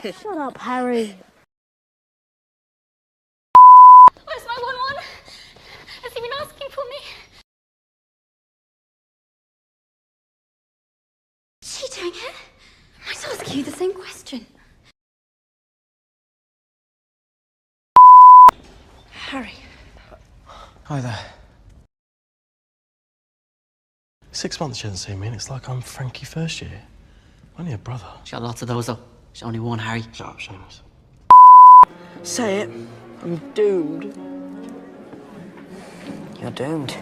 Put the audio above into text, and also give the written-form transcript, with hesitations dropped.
Shut up, Harry. Where's my 1-1? Has he been asking for me? Gee, dang it. I might ask you the same question. Harry. Hi there. 6 months she hasn't seen me, and it's like I'm Frankie first year. Only a brother. She got lots of those, though. She's only one, Harry. Shut up, Seamus. Say it. I'm doomed. You're doomed.